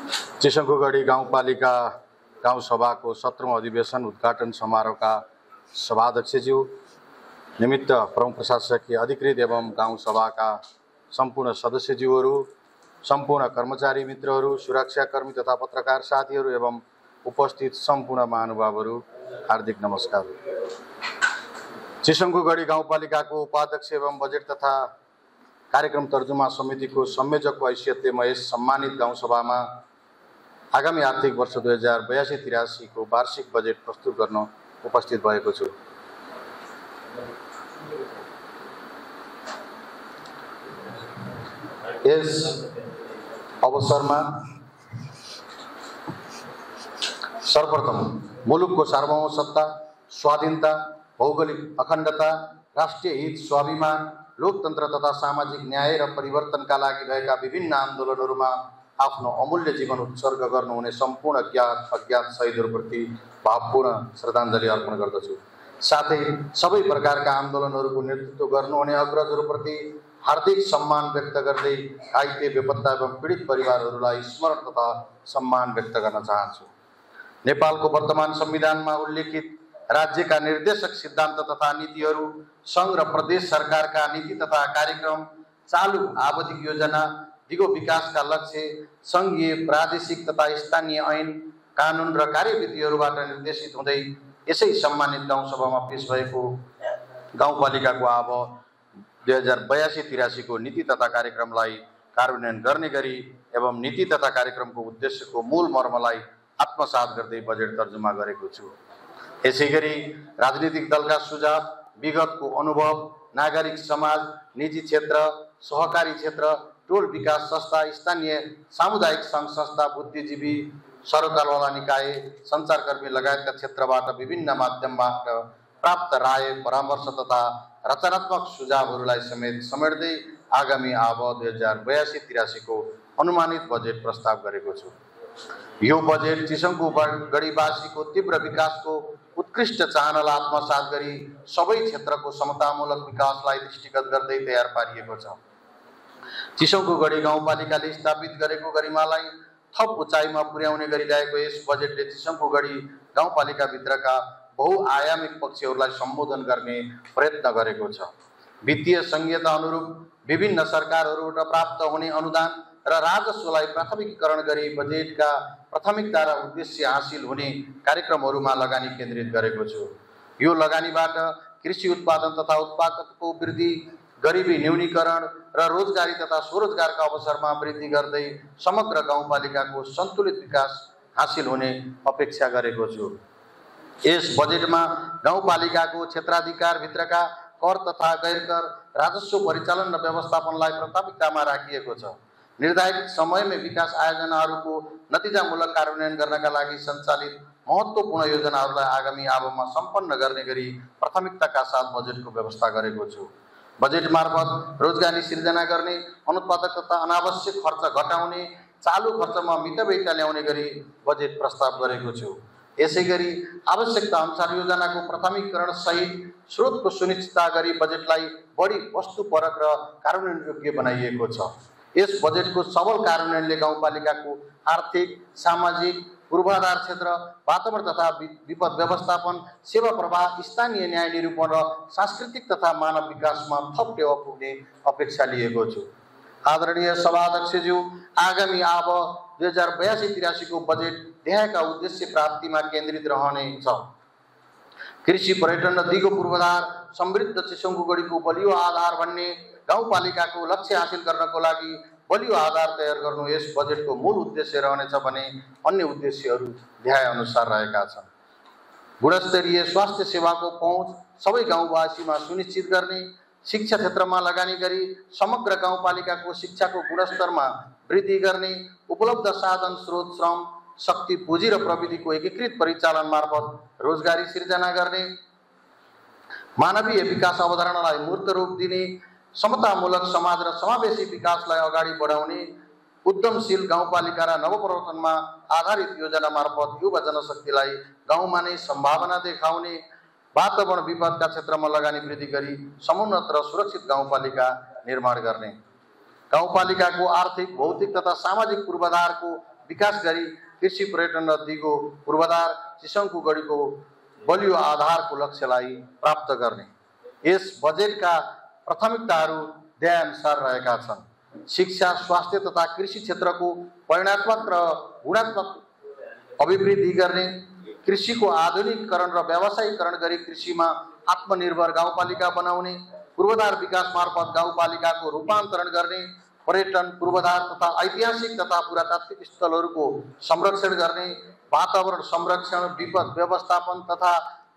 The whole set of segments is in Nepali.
चिसंकुगढी गाउँपालिका गाउँ सभाको 17औं अधिवेशन उद्घाटन समारोहका सभाध्यक्षज्यू, निमित्त प्रमुख प्रशासकीय अधिकृत एवं गाउँ सभाका सम्पूर्ण सदस्यज्यूहरू, सम्पूर्ण कर्मचारी मित्रहरू, सुरक्षाकर्मी तथा पत्रकार साथीहरू एवं उपस्थित सम्पूर्ण महानुभावहरू, हार्दिक नमस्कार। चिसंकुगढी गाउँपालिकाको उपाध्यक्ष एवं बजेट तथा कार्यक्रम तर्जुमा समितिको संयोजकको हैसियतले म यस सम्मानित गाउँसभामा आगामी आर्थिक वर्ष 2082-83 को वार्षिक बजेट प्रस्तुत गर्न उपस्थित भएको छु। यस अवसरमा सर्वप्रथम मुलुकको सार्वभौमसत्ता, स्वाधीनता, भौगोलिक अखण्डता, राष्ट्रिय हित, स्वाभिमान, लोकतन्त्र तथा सामाजिक न्याय र परिवर्तनका लागि भएका विभिन्न आन्दोलनहरूमा आफ्नो अमूल्य जीवन उत्सर्ग गर्नुहुने सम्पूर्ण ज्ञात अज्ञात शहीदहरूप्रति भावपूर्ण श्रद्धाञ्जली अर्पण गर्दछु। साथै सबै प्रकारका आन्दोलनहरूको नेतृत्व गर्नुहुने अग्रजहरूप्रति हार्दिक सम्मान व्यक्त गर्दै घाइते, बेपत्ता एवं पीडित परिवारहरूलाई स्मरण तथा सम्मान व्यक्त गर्न चाहन्छु। नेपालको वर्तमान संविधानमा उल्लेखित राज्यका निर्देशक सिद्धान्त तथा नीतिहरू, सङ्घ र प्रदेश सरकारका नीति तथा कार्यक्रम, चालु आवधिक योजना, दिगो विकासका लक्ष्य, सङ्घीय, प्रादेशिक तथा स्थानीय ऐन, कानुन र कार्यविधिहरूबाट निर्देशित हुँदै यसै सम्मानित गाउँसभामा पेश भएको गाउँपालिकाको अब 2082-83 को नीति तथा कार्यक्रमलाई कार्यान्वयन गर्ने गरी एवं नीति तथा कार्यक्रमको उद्देश्यको मूल मर्मलाई आत्मसात गर्दै बजेट तर्जुमा गरेको छु। यसैगरी राजनीतिक दलका सुझाव, विगतको अनुभव, नागरिक समाज, निजी क्षेत्र, सहकारी क्षेत्र, टोल विकास संस्था, स्थानीय सामुदायिक सङ्घ संस्था, बुद्धिजीवी, सरकारवाला निकाय, सञ्चारकर्मी लगायतका क्षेत्रबाट विभिन्न माध्यमबाट प्राप्त राय, परामर्श तथा रचनात्मक सुझावहरूलाई समेत समेट्दै आगामी आब 2082-83 को अनुमानित बजेट प्रस्ताव गरेको छु। यो बजेट चिसंकुगढीवासीको तीव्र विकासको उत्कृष्ट चाहनालाई आत्मसात गरी सबै क्षेत्रको समतामूलक विकासलाई दृष्टिगत गर्दै तयार पारिएको छ। चिसंकुगढी गाउँपालिकाले स्थापित गरेको गरिमालाई थप उचाइमा पुर्याउने गरिरहेको यस बजेटले चिसंकुगढी गाउँपालिकाभित्रका बहुआयामिक पक्षहरूलाई सम्बोधन गर्ने प्रयत्न गरेको छ। वित्तीय संहिता अनुरूप विभिन्न सरकारहरूबाट प्राप्त हुने अनुदान र राजस्वलाई प्राथमिकीकरण गरी बजेटका प्राथमिकता र उद्देश्य हासिल हुने कार्यक्रमहरूमा लगानी केन्द्रित गरेको छु। यो लगानीबाट कृषि उत्पादन तथा उत्पादकताको वृद्धि, गरिबी न्यूनीकरण र रोजगारी तथा स्वरोजगारका अवसरमा वृद्धि गर्दै समग्र गाउँपालिकाको सन्तुलित विकास हासिल हुने अपेक्षा गरेको छु। यस बजेटमा गाउँपालिकाको क्षेत्राधिकारभित्रका कर तथा गैरकर राजस्व परिचालन र व्यवस्थापनलाई प्राथमिकतामा राखिएको छ। निर्धारित समयमै विकास आयोजनाहरूको नतिजामूलक कार्यान्वयन गर्नका लागि सञ्चालित महत्त्वपूर्ण योजनाहरूलाई आगामी आबमा सम्पन्न गर्ने गरी प्राथमिकताका साथ बजेटको व्यवस्था गरेको छु। बजेट मार्फत रोजगारी सिर्जना गर्ने, अनुत्पादक तथा अनावश्यक खर्च घटाउने, चालु खर्चमा मितव्ययता ल्याउने गरी बजेट प्रस्ताव गरेको छु। यसैगरी आवश्यकता अनुसार योजनाको प्राथमिकीकरण सहित स्रोतको सुनिश्चितता गरी बजेटलाई बढी वस्तुपरक र कार्यान्वयन योग्य बनाइएको छ। यस बजेटको सबल कार्यान्वयनले गाउँपालिकाको आर्थिक, सामाजिक, पूर्वाधार क्षेत्र, वातावरण तथा विपद व्यवस्थापन, सेवा प्रवाह, स्थानीय न्याय निरूपण र सांस्कृतिक तथा मानव विकासमा थप टेवा पुग्ने अपेक्षा लिएको छु। आदरणीय सभाध्यक्षज्यू, आगामी आब 2082-83 को बजेट देखाएका उद्देश्य प्राप्तिमा केन्द्रित रहनेछ। कृषि, पर्यटन र दिगो पूर्वाधार, समृद्ध चिसंकुगढीको बलियो आधार भन्ने गाउँपालिकाको लक्ष्य हासिल गर्नको लागि बलियो आधार तयार गर्नु यस बजेटको मूल उद्देश्य रहनेछ भने अन्य उद्देश्यहरू ध्याए अनुसार रहेका छन्। गुणस्तरीय स्वास्थ्य सेवाको पहुँच सबै गाउँवासीमा सुनिश्चित गर्ने, शिक्षा क्षेत्रमा लगानी गरी समग्र गाउँपालिकाको शिक्षाको गुणस्तरमा वृद्धि गर्ने, उपलब्ध साधन स्रोत, श्रम, शक्ति, पुँजी र प्रविधिको एकीकृत परिचालन मार्फत रोजगारी सिर्जना गर्ने, मानवीय विकास अवधारणालाई मूर्त रूप दिने, समतामूलक समाज र समावेशी विकासलाई अगाडि बढाउने, उद्यमशील गाउँपालिका र नवप्रवर्तनमा आधारित योजना मार्फत युवा जनशक्तिलाई गाउँमा नै सम्भावना देखाउने, वातावरण विपदका क्षेत्रमा लगानी वृद्धि गरी समुन्नत र सुरक्षित गाउँपालिका निर्माण गर्ने, गाउँपालिकाको आर्थिक, भौतिक तथा सामाजिक पूर्वाधारको विकास गरी कृषि पर्यटन र दिगो पूर्वाधार चिसङको गढीको बलियो आधारको लक्ष्यलाई प्राप्त गर्ने। यस बजेटका प्राथमिकताहरू ध्येयानुसार रहेका छन्। शिक्षा, स्वास्थ्य तथा कृषि क्षेत्रको परिणात्मक र गुणात्मक अभिवृद्धि गर्ने, कृषिको आधुनिकीकरण र व्यावसायीकरण गरी कृषिमा आत्मनिर्भर गाउँपालिका बनाउने, पूर्वाधार विकास मार्फत गाउँपालिकाको रूपान्तरण गर्ने, पर्यटन, पूर्वाधार तथा ऐतिहासिक तथा पुरातात्विक स्थलहरूको संरक्षण गर्ने, वातावरण संरक्षण, विपद व्यवस्थापन तथा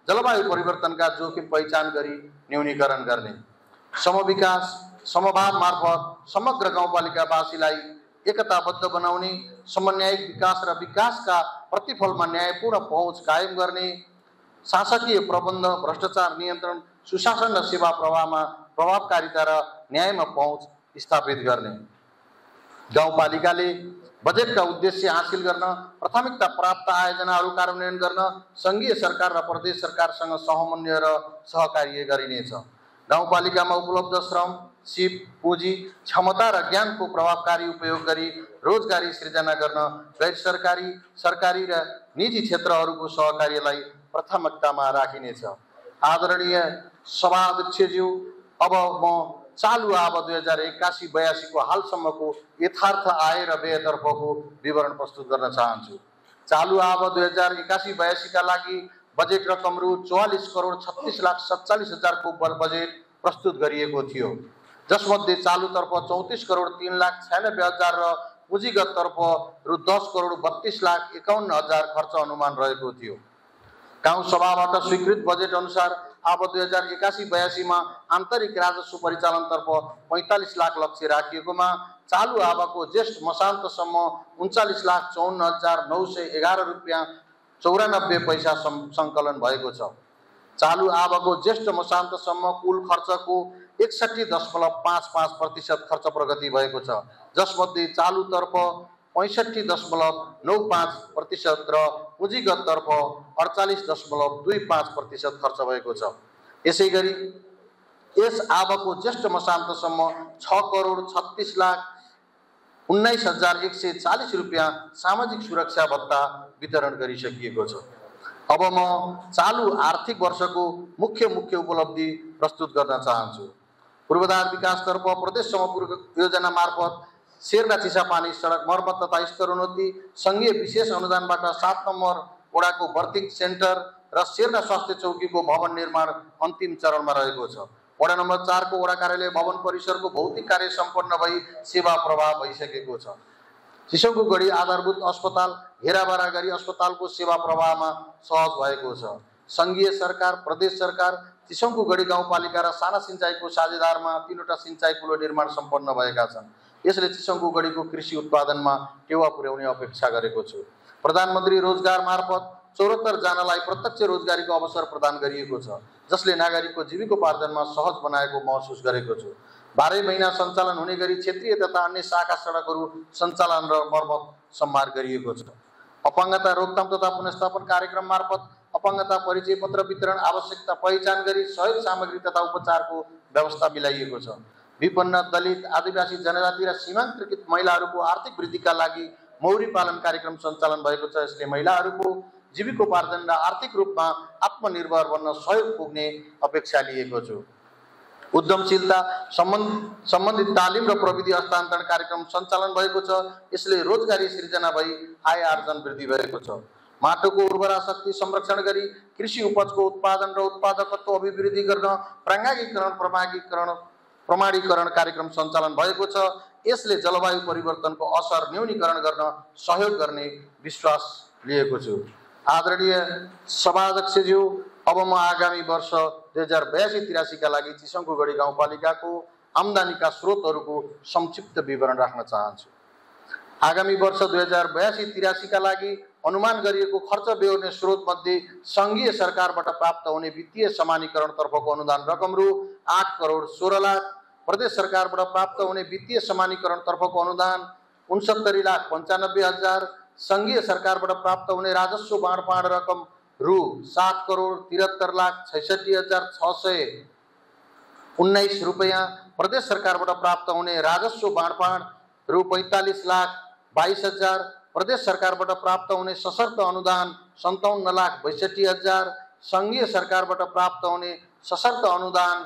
जलवायु परिवर्तनका जोखिम पहिचान गरी न्यूनीकरण गर्ने, समविकास समभाव मार्फत समग्र गाउँपालिकावासीलाई एकताबद्ध बनाउने, समन्वयिक विकास र विकासका प्रतिफलमा न्यायपूर्ण पहुँच कायम गर्ने, शासकीय प्रबन्ध, भ्रष्टाचार नियन्त्रण, सुशासन र सेवा प्रवाहमा प्रभावकारिता र न्यायमा पहुँच स्थापित गर्ने। गाउँपालिकाले बजेटका उद्देश्य हासिल गर्न प्राथमिकता प्राप्त आयोजनाहरू कार्यान्वयन गर्न सङ्घीय सरकार र प्रदेश सरकारसँग समन्वय र सहकार्य गरिनेछ। गाउँपालिकामा उपलब्ध श्रम, सिप, पुँजी, क्षमता र ज्ञानको प्रभावकारी उपयोग गरी रोजगारी सृजना गर्न गैर सरकारी, सरकारी र निजी क्षेत्रहरूको सहकार्यलाई प्राथमिकतामा राखिनेछ। आदरणीय सभाध्यक्षज्यू, अब म चालु आब 2081-82 को हालसम्मको यथार्थ आय र व्ययतर्फको विवरण प्रस्तुत गर्न चाहन्छु। चालु आब 2081-82 का लागि बजेट रकम रु 44,36,47,000 को बजेट प्रस्तुत गरिएको थियो, जसमध्ये चालुतर्फ 34,03,96,000 र पुँजीगत तर्फ रु 10,32,51,000 खर्च अनुमान रहेको थियो। गाउँ सभाबाट स्वीकृत बजेट अनुसार अब 2081-82 मा आन्तरिक राजस्व परिचालनतर्फ 45 लाख लक्ष्य राखिएकोमा चालु आबको ज्येष्ठ मसान्तसम्म 39,54,911 रुपियाँ 94 पैसा सङ्कलन भएको छ। चालु आबको ज्येष्ठ मसान्तसम्म कुल खर्चको 61.55% खर्च प्रगति भएको छ, जसमध्ये चालुतर्फ 65.95% र पुँजीगत तर्फ 48.25% खर्च भएको छ। यसैगरी यस आबको ज्येष्ठ मसान्तसम्म 6,36,19,140 रुपियाँ सामाजिक सुरक्षा भत्ता वितरण गरिसकिएको छ। अब म चालु आर्थिक वर्षको मुख्य उपलब्धि प्रस्तुत गर्न चाहन्छु। पूर्वाधार विकासतर्फ प्रदेश समपूर्व योजना मार्फत शेर्ना चिसापानी सडक मर्मत तथा स्तरोन्नति, सङ्घीय विशेष अनुदानबाट 7 नम्बर वडाको बर्थिङ सेन्टर र शेर्ना स्वास्थ्य चौकीको भवन निर्माण अन्तिम चरणमा रहेको छ। वडा नम्बर 4 को वडा कार्यालय भवन परिसरको भौतिक कार्य सम्पन्न भई सेवा प्रवाह भइसकेको छ। चिसङको गढी आधारभूत अस्पताल हेराबारा गरी अस्पतालको सेवा प्रवाहमा सहज भएको छ। सङ्घीय सरकार, प्रदेश सरकार, चिसङको गढी गाउँपालिका र साना सिँचाइको साझेदारमा 3वटा सिँचाइ पुल निर्माण सम्पन्न भएका छन्। यसले चिसङको गढीको कृषि उत्पादनमा टेवा पुर्याउने अपेक्षा गरेको छु। प्रधानमन्त्री रोजगार मार्फत 74 जनालाई प्रत्यक्ष रोजगारीको अवसर प्रदान गरिएको छ, जसले नागरिकको जीविकोपार्जनमा सहज बनाएको महसुस गरेको छु। 12 महिना सञ्चालन हुने गरी क्षेत्रीय तथा अन्य शाखा सडकहरू सञ्चालन र मर्मत सम्मार गरिएको छ। अपाङ्गता रोकथाम तथा पुनर्स्थापन कार्यक्रम मार्फत अपाङ्गता परिचय पत्र वितरण, आवश्यकता पहिचान गरी सहयोग सामग्री तथा उपचारको व्यवस्था मिलाइएको छ। विपन्न, दलित, आदिवासी जनजाति र सीमान्तकृत महिलाहरूको आर्थिक वृद्धिका लागि मौरी पालन कार्यक्रम सञ्चालन भएको छ। यसले महिलाहरूको जीविकोपार्जन र आर्थिक रूपमा आत्मनिर्भर बन्न सहयोग पुग्ने अपेक्षा लिएको छु। उद्यमशीलता सम्बन्धित तालिम र प्रविधि हस्तान्तरण कार्यक्रम सञ्चालन भएको छ। यसले रोजगारी सृजना भई आय आर्जन वृद्धि भएको छ। माटोको उर्वरा शक्ति संरक्षण गरी कृषि उपजको उत्पादन र उत्पादकत्व अभिवृद्धि गर्न प्राङ्गागिकरण प्रमाणीकरण कार्यक्रम सञ्चालन भएको छ। यसले जलवायु परिवर्तनको असर न्यूनीकरण गर्न सहयोग गर्ने विश्वास लिएको छु। आदरणीय सभाध्यक्षज्यू, अब म आगामी वर्ष 2082-83 का लागि चिसङको गढी गाउँपालिकाको आम्दानीका स्रोतहरूको संक्षिप्त विवरण राख्न चाहन्छु। आगामी वर्ष 2082-83 का लागि अनुमान गरिएको खर्च बेहोर्ने स्रोत मध्ये सङ्घीय सरकारबाट प्राप्त हुने वित्तीय समानीकरण तर्फको अनुदान रकम रु 8,16,00,000, प्रदेश सरकारबाट प्राप्त हुने वित्तीय समानीकरण तर्फको अनुदान 69,95,000, सङ्घीय सरकारबाट प्राप्त हुने राजस्व बाँडफाँड रकम रु 7,73,66,619 रुपियाँ, प्रदेश सरकारबाट प्राप्त हुने राजस्व बाँडफाँड रु 45,22,000, प्रदेश सरकारबाट प्राप्त हुने सशर्त अनुदान 57,62,000, सङ्घीय सरकारबाट प्राप्त हुने सशर्त अनुदान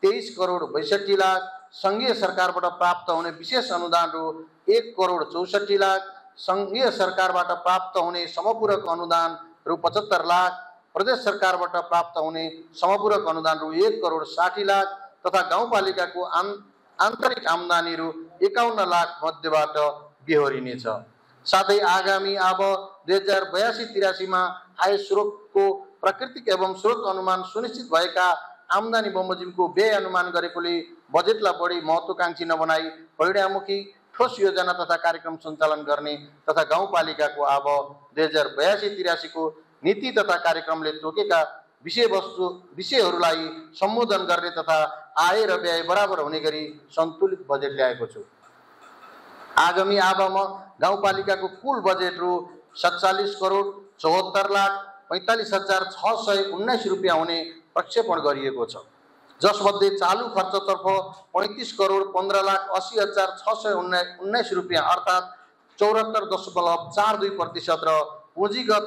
23,62,00,000, सङ्घीय सरकारबाट प्राप्त हुने विशेष अनुदान रु 1,64,00,000, सङ्घीय सरकारबाट प्राप्त हुने समपूरक अनुदान रु 75,00,000, प्रदेश सरकारबाट प्राप्त हुने समपूरक अनुदान रु 1,60,00,000 तथा गाउँपालिकाको आन्तरिक आम्दानी रु 51,00,000 मध्येबाट बेहोरिनेछ। साथै आगामी अब 2082-83 मा आय स्रोतको प्राकृतिक एवं स्रोत अनुमान सुनिश्चित भएका आम्दानी बमोजिमको व्यय अनुमान गरेकोले बजेटलाई बढी महत्त्वाकांक्षी नबनाई परिणाममुखी ठोस योजना तथा कार्यक्रम सञ्चालन गर्ने तथा गाउँपालिकाको अब 2082-83 को नीति तथा कार्यक्रमले तोकेका विषयहरूलाई सम्बोधन गर्ने तथा आय र व्यय बराबर हुने गरी सन्तुलित बजेट ल्याएको छु। आगामी आबमा गाउँपालिकाको कुल बजेट रु 47,74,45,619 रुपियाँ हुने प्रक्षेपण गरिएको छ, जसमध्ये चालु खर्चतर्फ 35,15,80,619 रुपियाँ अर्थात् 74.42% र पुँजीगत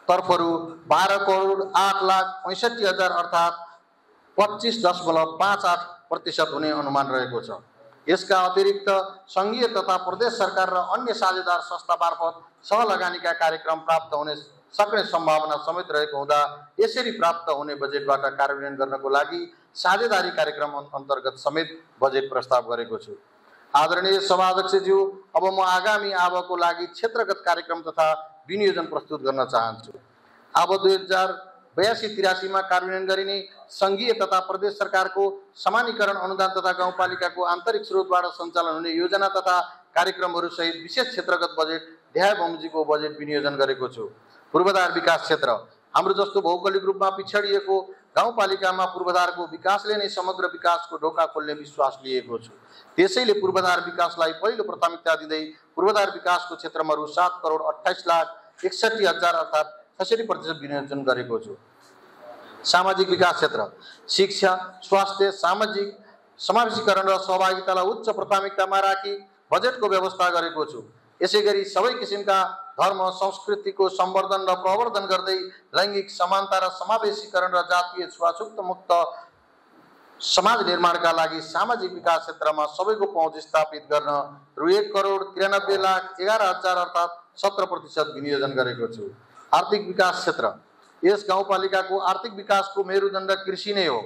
तर्फहरू 12,08,65,000 अर्थात् 25.58% हुने अनुमान रहेको छ। यसका अतिरिक्त सङ्घीय तथा प्रदेश सरकार र अन्य साझेदार संस्था मार्फत सहलगानीका कार्यक्रम प्राप्त हुने सक्ने सम्भावना समेत रहेको हुँदा यसरी प्राप्त हुने बजेटबाट कार्यान्वयन गर्नको लागि साझेदारी कार्यक्रम अन्तर्गत समेत बजेट प्रस्ताव गरेको छु। आदरणीय सभाध्यक्षज्यू, अब म आगामी आबको लागि क्षेत्रगत कार्यक्रम तथा विनियोजन प्रस्तुत गर्न चाहन्छु। अब 2082-83 मा कार्यान्वयन गरिने सङ्घीय तथा प्रदेश सरकारको समानीकरण अनुदान तथा गाउँपालिकाको आन्तरिक स्रोतबाट सञ्चालन हुने योजना तथा कार्यक्रमहरू सहित विशेष क्षेत्रगत बजेट ध्याय बमोजिमको बजेट विनियोजन गरेको छु। पूर्वाधार विकास क्षेत्र हाम्रो जस्तो भौगोलिक रूपमा पिछडिएको गाउँपालिकामा पूर्वाधारको विकासले नै समग्र विकासको ढोका खोल्ने विश्वास लिएको छु। त्यसैले पूर्वाधार विकासलाई पहिलो प्राथमिकता दिँदै पूर्वाधार विकासको क्षेत्रमा रु 7,28,61,000 अर्थात् 66% विनियोजन गरेको छु। सामाजिक विकास क्षेत्र शिक्षा, स्वास्थ्य, सामाजिक समावेशीकरण र सहभागितालाई उच्च प्राथमिकतामा राखी बजेटको व्यवस्था गरेको छु। यसैगरी सबै किसिमका धर्म संस्कृतिको सम्वर्धन र प्रवर्धन गर्दै लैङ्गिक समानता र समावेशीकरण र जातीय छुवाछुत मुक्त समाज निर्माणका लागि सामाजिक विकास क्षेत्रमा सबैको पहुँच स्थापित गर्न रु 1,93,11,000 अर्थात् 17% विनियोजन गरेको छु। आर्थिक विकास क्षेत्र यस गाउँपालिकाको आर्थिक विकासको मेरुदण्ड कृषि नै हो।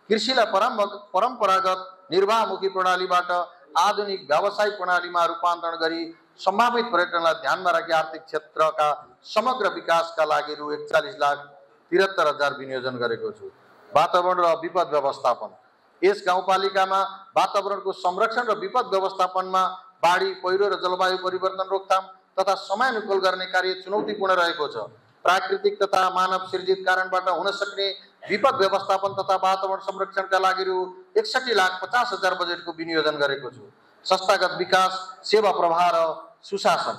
कृषिलाई परम्परागत निर्वाहमुखी प्रणालीबाट आधुनिक व्यावसायिक प्रणालीमा रूपान्तरण गरी सम्भावित पर्यटनलाई ध्यानमा राखी आर्थिक क्षेत्रका समग्र विकासका लागि रु 41,73,000 विनियोजन गरेको छु। वातावरण र विपद व्यवस्थापन यस गाउँपालिकामा वातावरणको संरक्षण र विपद व्यवस्थापनमा बाढी, पहिरो र जलवायु परिवर्तन रोकथाम तथा समयानुकूल गर्ने कार्य चुनौतीपूर्ण रहेको छ। प्राकृतिक तथा मानव सृजित कारणबाट हुन सक्ने विपद व्यवस्थापन तथा वातावरण संरक्षणका लागि रु 61,50,000 बजेटको विनियोजन गरेको छु। संस्थागत विकास, सेवा प्रवाह र सुशासन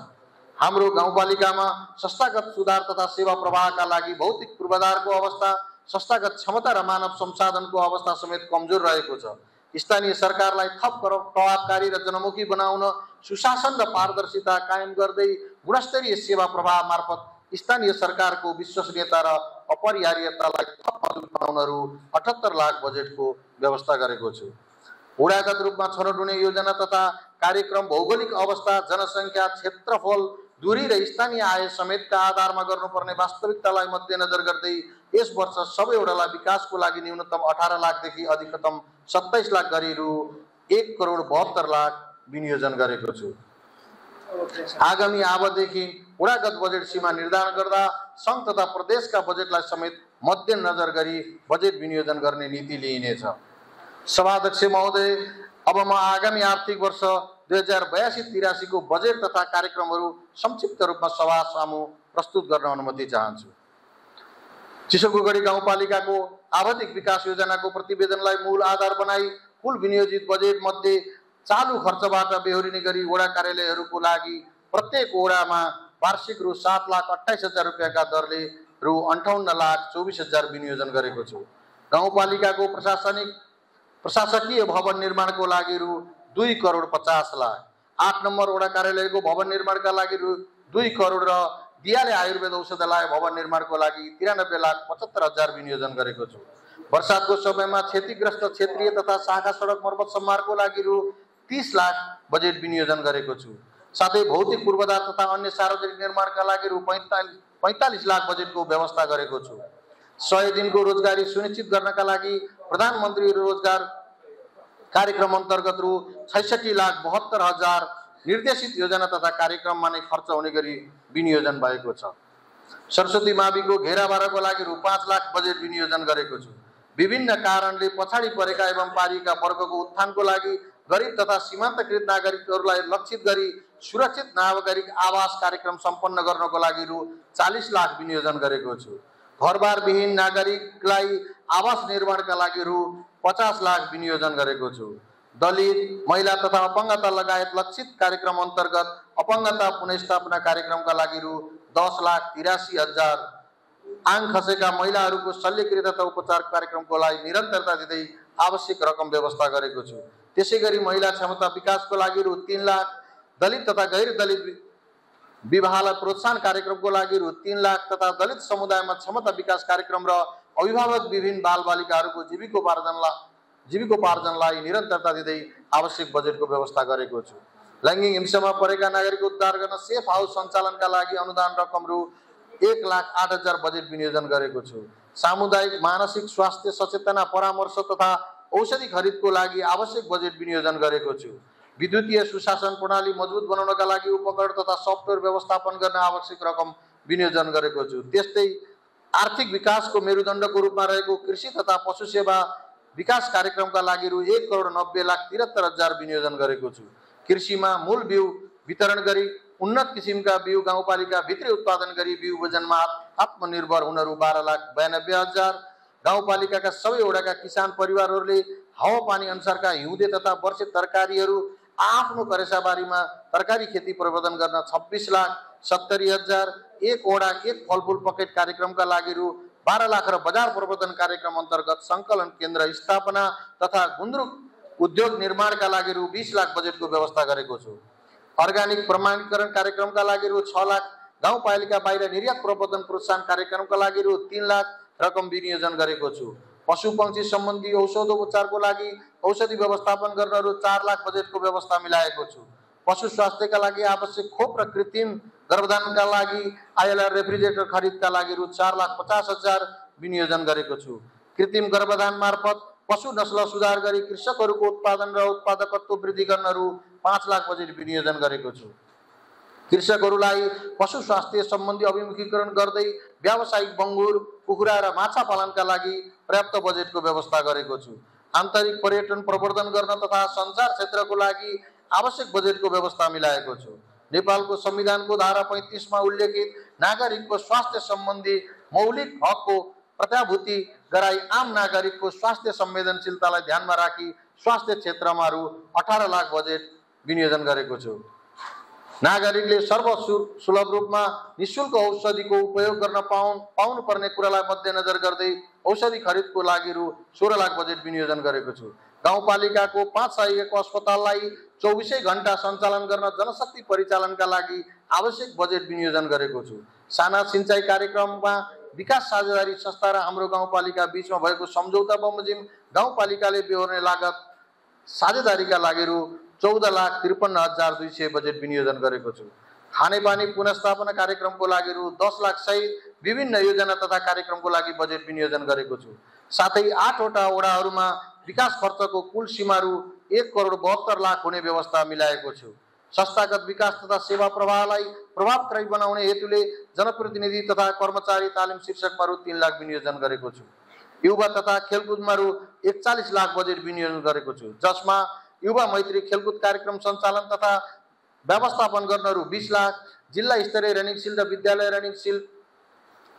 हाम्रो गाउँपालिकामा संस्थागत सुधार तथा सेवा प्रवाहका लागि भौतिक पूर्वाधारको अवस्था, संस्थागत क्षमता र मानव संसाधनको अवस्था समेत कमजोर रहेको छ। स्थानीय सरकारलाई थप प्रभावकारी र जनमुखी बनाउन सुशासन र पारदर्शिता कायम गर्दै गुणस्तरीय सेवा प्रवाह मार्फत स्थानीय सरकारको विश्वसनीयता र अपरिहार्यतालाई थप मजबुत बनाउन रु 78 लाख बजेटको व्यवस्था गरेको छु। वडागत रूपमा छनौट हुने योजना तथा कार्यक्रम भौगोलिक अवस्था, जनसङ्ख्या, क्षेत्रफल, दूरी र स्थानीय आय समेतका आधारमा गर्नुपर्ने वास्तविकतालाई मध्यनजर गर्दै यस वर्ष सबै वडालाई विकासको लागि न्यूनतम 18 लाखदेखि अधिकतम 27 लाख गरी रु 1,72,00,000 विनियोजन गरेको छु। आगामी आबदेखि वडागत बजेट सीमा निर्धारण गर्दा सङ्घ तथा प्रदेशका बजेटलाई समेत मध्यनजर गरी बजेट विनियोजन गर्ने नीति लिइनेछ। सभाध्यक्ष महोदय, अब म आगामी आर्थिक वर्ष 2082-83 को बजेट तथा कार्यक्रमहरू संक्षिप्त रूपमा सभा सामु प्रस्तुत गर्न अनुमति चाहन्छु। चिसोगुगडी गाउँपालिकाको आवधिक विकास योजनाको प्रतिवेदनलाई मूल आधार बनाई कुल विनियोजित बजेट मध्ये चालु खर्चबाट बेहोरिने गरी वडा कार्यालयहरूको लागि प्रत्येक वडामा वार्षिक रु 7,28,000 रुपियाँका दरले रु 58,24,000 विनियोजन गरेको छु। गाउँपालिकाको प्रशासकीय भवन निर्माणको लागि रु 2,50,00,000, 8 नम्बर वडा कार्यालयको भवन निर्माणका लागि रु 2 करोड र दियाले आयुर्वेद औषधालय भवन निर्माणको लागि 93,75,000 विनियोजन गरेको छु। वर्षातको समयमा क्षतिग्रस्त क्षेत्रीय तथा शाखा सडक मर्मत सम्मारको लागि रु 30 लाख बजेट विनियोजन गरेको छु। साथै भौतिक पूर्वाधार तथा अन्य सार्वजनिक निर्माणका लागि रु 45 लाख बजेटको व्यवस्था गरेको छु। 100 दिनको रोजगारी सुनिश्चित गर्नका लागि प्रधानमन्त्री रोजगार कार्यक्रम अन्तर्गत रु 66,72,000 निर्देशित योजना तथा कार्यक्रममा नै खर्च हुने गरी विनियोजन भएको छ। सरस्वती माविको घेराबारको लागि रु 5 लाख बजेट विनियोजन गरेको छु। विभिन्न कारणले पछाडि परेका एवं पारिएका वर्गको उत्थानको लागि गरिब तथा सीमान्तकृत नागरिकहरूलाई लक्षित गरी सुरक्षित नागरिक आवास कार्यक्रम सम्पन्न गर्नको लागि रु 40 लाख विनियोजन गरेको छु। घरबार विहीन नागरिकलाई आवास निर्माणका लागि रु 50 लाख विनियोजन गरेको छु। दलित, महिला तथा अपङ्गता लगायत लक्षित कार्यक्रम अन्तर्गत अपङ्गता पुनर्स्थापना कार्यक्रमका लागि रु 10,83,000 आङ खसेका महिलाहरूको शल्यक्रिया तथा उपचार कार्यक्रमको लागि निरन्तरता दिँदै आवश्यक रकम व्यवस्था गरेको छु। त्यसैगरी महिला क्षमता विकासको लागि रु 3 लाख, दलित तथा गैर दलित विवाहलाई प्रोत्साहन कार्यक्रमको लागि रु 3 लाख तथा दलित समुदायमा क्षमता विकास कार्यक्रम र अभिभावक विभिन्न बालबालिकाहरूको जीविकोपार्जनलाई निरन्तरता दिँदै आवश्यक बजेटको व्यवस्था गरेको छु। लैङ्गिक हिंसामा परेका नागरिक उद्धार गर्न सेफ हाउस सञ्चालनका लागि अनुदान रकम रु 1,08,000 बजेट विनियोजन गरेको छु। सामुदायिक मानसिक स्वास्थ्य सचेतना परामर्श तथा औषधि खरिदको लागि आवश्यक बजेट विनियोजन गरेको छु। विद्युतीय सुशासन प्रणाली मजबुत बनाउनका लागि उपकरण तथा सफ्टवेयर व्यवस्थापन गर्न आवश्यक रकम विनियोजन गरेको छु। त्यस्तै आर्थिक विकासको मेरुदण्डको रूपमा रहेको कृषि तथा पशु सेवा विकास कार्यक्रमका लागि रु 1,90,73,000 विनियोजन गरेको छु। कृषिमा मूल बिउ वितरण गरी उन्नत किसिमका बिउ गाउँपालिका भित्री उत्पादन गरी बिउ बिजनमा आत्मनिर्भर हुन रु 12,92,000 गाउँपालिकाका सबै वडाका किसान परिवारहरूले हावापानी अनुसारका हिउँदे तथा वर्षे तरकारीहरू आफ्नो करेसाबारीमा तरकारी खेती प्रवर्धन गर्न 26,70,000 एक वडा एक फलफुल पकेट कार्यक्रमका लागि रु 12 लाख र बजार प्रवर्धन कार्यक्रम अन्तर्गत सङ्कलन केन्द्र स्थापना तथा गुन्द्रुक उद्योग निर्माणका लागि रु 20 लाख बजेटको व्यवस्था गरेको छु। अर्ग्यानिक प्रमाणीकरण कार्यक्रमका लागि रु 6 लाख, गाउँपालिका बाहिर निर्यात प्रवर्धन प्रोत्साहन कार्यक्रमका लागि रु 3 लाख रकम विनियोजन गरेको छु। पशु पक्षी सम्बन्धी औषधोपचारको लागि औषधि व्यवस्थापन गर्न रु 4 लाख बजेटको व्यवस्था मिलाएको छु। पशु स्वास्थ्यका लागि आवश्यक खोप र कृत्रिम गर्भधारणका लागि ILR रेफ्रिजरेटर खरिदका लागि रु 4,50,000 विनियोजन गरेको छु। कृत्रिम गर्भधारण मार्फत पशु नस्ल सुधार गरी कृषकहरूको उत्पादन र उत्पादकत्व वृद्धि गर्न रु 5 लाख बजेट विनियोजन गरेको छु। कृषकहरूलाई पशु स्वास्थ्य सम्बन्धी अभिमुखीकरण गर्दै व्यावसायिक बङ्गुर, कुखुरा र माछा पालनका लागि पर्याप्त बजेटको व्यवस्था गरेको छु। आन्तरिक पर्यटन प्रवर्धन गर्न तथा सञ्चार क्षेत्रको लागि आवश्यक बजेटको व्यवस्था मिलाएको छु। नेपालको संविधानको धारा 35 मा उल्लेखित नागरिकको स्वास्थ्य सम्बन्धी मौलिक हकको प्रत्याभूति गराई आम नागरिकको स्वास्थ्य संवेदनशीलतालाई ध्यानमा राखी स्वास्थ्य क्षेत्रमा रु 18 लाख बजेट विनियोजन गरेको छु। नागरिकले सर्वसुलभ रूपमा निःशुल्क औषधिको उपयोग गर्न पाउनु पर्ने कुरालाई मध्यनजर गर्दै औषधि खरिदको लागि रु 16 लाख बजेट विनियोजन गरेको छु। गाउँपालिकाको 5 सहायक अस्पताललाई 24 घण्टा सञ्चालन गर्न जनशक्ति परिचालनका लागि आवश्यक बजेट विनियोजन गरेको छु। साना सिंचाइ कार्यक्रममा विकास साझेदारी संस्था र हाम्रो गाउँपालिका बीचमा भएको सम्झौता बमोजिम गाउँपालिकाले बेहोर्ने लागत साझेदारीका लागि रु 14,53,200 बजेट विनियोजन गरेको छु। खानेपानी पुनर्स्थापना कार्यक्रमको लागि रु 10 लाख सहित विभिन्न योजना तथा कार्यक्रमको लागि बजेट विनियोजन गरेको छु। साथै 8 वटा वडाहरूमा विकास खर्चको कुल सीमा रु 1,72,00,00,000 हुने व्यवस्था मिलाएको छु। संस्थागत विकास तथा सेवा प्रवाहलाई प्रभावकारी बनाउने हेतुले जनप्रतिनिधि तथा कर्मचारी तालिम शीर्षकमा रु 3 लाख विनियोजन गरेको छु। युवा तथा खेलकुदमा रु 41 लाख बजेट विनियोजन गरेको छु, जसमा युवा मैत्री खेलकुद कार्यक्रम सञ्चालन तथा व्यवस्थापन गर्न रु 20 लाख, जिल्ला स्तरीय रनिङ सिल र विद्यालय रनिङ सिल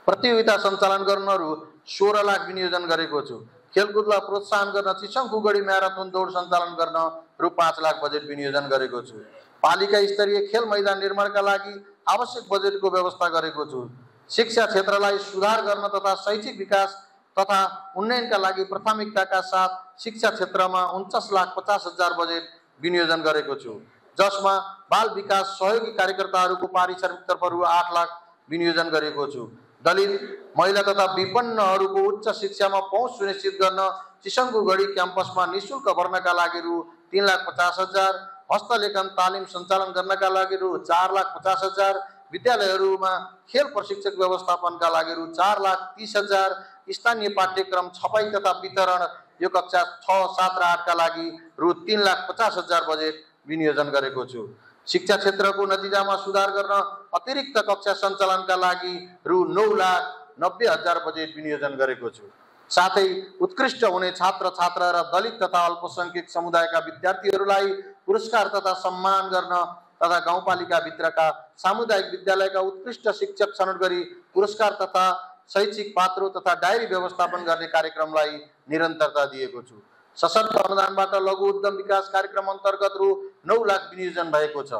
प्रतियोगिता सञ्चालन गर्न रु 16 लाख विनियोजन गरेको छु। खेलकुदलाई प्रोत्साहन गर्न चिसङखुगडी म्याराथन दौड सञ्चालन गर्न रु 5 लाख बजेट विनियोजन गरेको छु। पालिका स्तरीय खेल मैदान निर्माणका लागि आवश्यक बजेटको व्यवस्था गरेको छु। शिक्षा क्षेत्रलाई सुधार गर्न तथा शैक्षिक विकास तथा उन्नयनका लागि प्राथमिकताका साथ शिक्षा क्षेत्रमा 49,50,000 बजेट विनियोजन गरेको छु। जसमा बाल विकास सहयोगी कार्यकर्ताहरूको पारिश्रमिक तर्फ रु 8 लाख विनियोजन गरेको छु। दलित महिला तथा विपन्नहरूको उच्च शिक्षामा पहुँच सुनिश्चित गर्न चिसङ्गुगढी क्याम्पसमा निःशुल्क भर्नका लागि रु 3,50,000, हस्तलेखन तालिम सञ्चालन गर्नका लागि रु 4,50,000, विद्यालयहरूमा खेल प्रशिक्षक व्यवस्थापनका लागि रु 4,30,000, स्थानीय पाठ्यक्रम छपाई तथा वितरण यो कक्षा 6, 7 र 8 का लागि रु 3,50,000 बजेट विनियोजन गरेको छु। शिक्षा क्षेत्रको नतिजामा सुधार गर्न अतिरिक्त कक्षा सञ्चालनका लागि रु 9,90,000 बजेट विनियोजन गरेको छु। साथै उत्कृष्ट हुने छात्र छात्रा र दलित तथा अल्पसंख्यक समुदायका विद्यार्थीहरूलाई पुरस्कार तथा सम्मान गर्न तथा गाउँपालिका भित्रका सामुदायिक विद्यालयका उत्कृष्ट शिक्षक छनौट गरी पुरस्कार तथा शैक्षिक पात्रो तथा डायरी व्यवस्थापन गर्ने कार्यक्रमलाई निरन्तरता दिएको छु। सशक्त अनुदानबाट लघु उद्यम विकास कार्यक्रम अन्तर्गत रु 9 लाख विनियोजन भएको छ।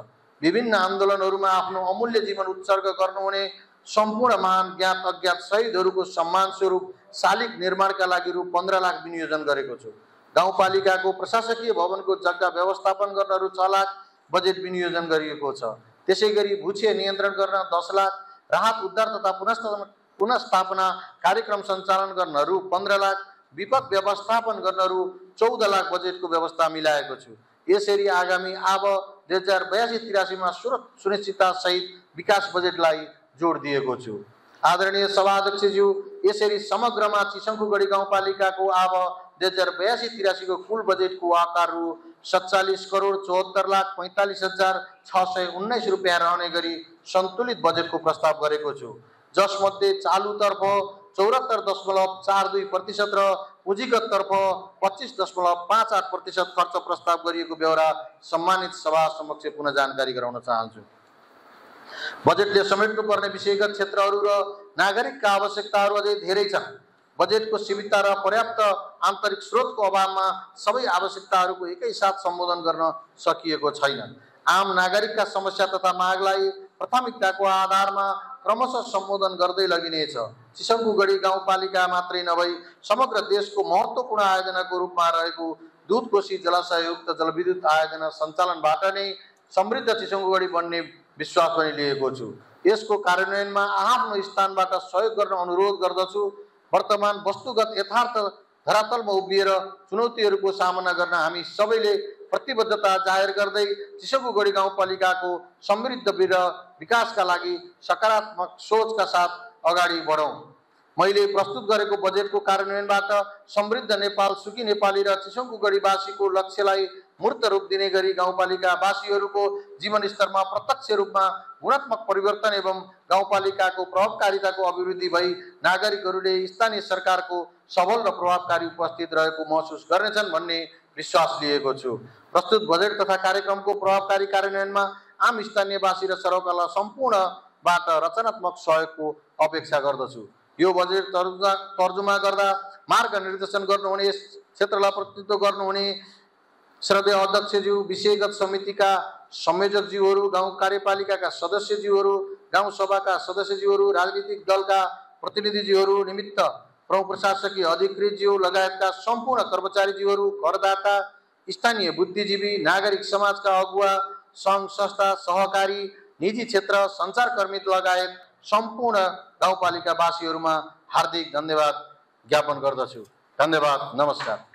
विभिन्न आन्दोलनहरूमा आफ्नो अमूल्य जीवन उत्सर्ग गर्नुहुने सम्पूर्ण महान ज्ञात अज्ञात शहीदहरूको सम्मान स्वरूप शालिग निर्माणका लागि रु 15 लाख विनियोजन गरेको छु। गाउँपालिकाको प्रशासकीय भवनको जग्गा व्यवस्थापन गर्न रु 6 लाख बजेट विनियोजन गरिएको छ। त्यसैगरी भूक्षय नियन्त्रण गर्न 10 लाख, राहत उद्धार तथा पुनर्स्थापना कार्यक्रम सञ्चालन गर्न रु 15 लाख, विपद व्यवस्थापन गर्न रु 14 लाख बजेटको व्यवस्था मिलाएको छु। यसरी आगामी आब 2082-83 मा सुनिश्चितता सहित विकास बजेटलाई जोड दिएको छु। आदरणीय सभाध्यक्षज्यू, यसरी समग्रमा चिसङ्गुगढी गाउँपालिकाको आब 2082-83 को कुल बजेटको आकार रु 47,74,45,619 रुपियाँ रहने गरी सन्तुलित बजेटको प्रस्ताव गरेको छु। जसमध्ये चालुतर्फ 74.42% र पुँजीगत तर्फ 25.58% खर्च प्रस्ताव गरिएको बेहोरा सम्मानित सभा समक्ष पुनः जानकारी गराउन चाहन्छु। बजेटले समेट्नुपर्ने विषयगत क्षेत्रहरू र नागरिकका आवश्यकताहरू अझै धेरै छन्। बजेटको सीमितता र पर्याप्त आन्तरिक स्रोतको अभावमा सबै आवश्यकताहरूको एकै साथ सम्बोधन गर्न सकिएको छैन। आम नागरिकका समस्या तथा मागलाई प्राथमिकताको आधारमा क्रमशः सम्बोधन गर्दै लगिनेछ। चिसङ्गुगढी गाउँपालिका मात्रै नभई समग्र देशको महत्त्वपूर्ण आयोजनाको रूपमा रहेको दुधकोशी जलाशययुक्त जलविद्युत आयोजना सञ्चालनबाट नै समृद्ध चिसङ्गुगढी बन्ने विश्वास पनि लिएको छु। यसको कार्यान्वयनमा आफ्नो स्थानबाट सहयोग गर्न अनुरोध गर्दछु। वर्तमान वस्तुगत यथार्थ धरातलमा उभिएर चुनौतीहरूको सामना गर्न हामी सबैले प्रतिबद्धता जाहेर गर्दै चिसङ्गुगढी गाउँपालिकाको समृद्ध विकासका लागि सकारात्मक सोचका साथ अगाडि बढौँ। मैले प्रस्तुत गरेको बजेटको कार्यान्वयनबाट समृद्ध नेपाल, सुखी नेपाली र चिसङ्गुगढीवासीको लक्ष्यलाई मूर्त रूप दिने गरी गाउँपालिकावासीहरूको जीवनस्तरमा प्रत्यक्ष रूपमा गुणात्मक परिवर्तन एवं गाउँपालिकाको प्रभावकारिताको अभिवृद्धि भई नागरिकहरूले स्थानीय सरकारको सबल र प्रभावकारी उपस्थित रहेको महसुस गर्नेछन् भन्ने विश्वास लिएको छु। प्रस्तुत बजेट तथा कार्यक्रमको प्रभावकारी कार्यान्वयनमा आम स्थानीयवासी र सर्वकला सम्पूर्णबाट रचनात्मक सहयोगको अपेक्षा गर्दछु। यो बजेट तर्जुमा गर्दा मार्ग निर्देशन गर्नुहुने, यस क्षेत्रलाई प्रतिनिधित्व गर्नुहुने श्रद्धेय अध्यक्षज्यू, विषयगत समितिका संयोजकज्यूहरू, गाउँ कार्यपालिकाका सदस्यज्यूहरू, गाउँ सभाका सदस्यज्यूहरू, राजनीतिक दलका प्रतिनिधिज्यूहरू, निमित्त प्रमुख प्रशासकीय अधिकृतज्यू लगायतका सम्पूर्ण कर्मचारीज्यूहरू, करदाता, स्थानीय बुद्धिजीवी, नागरिक समाजका अगुवा, सङ्घ संस्था, सहकारी, निजी क्षेत्र, सञ्चारकर्मी लगायत सम्पूर्ण गाउँपालिकावासीहरूमा हार्दिक धन्यवाद ज्ञापन गर्दछु। धन्यवाद। नमस्कार।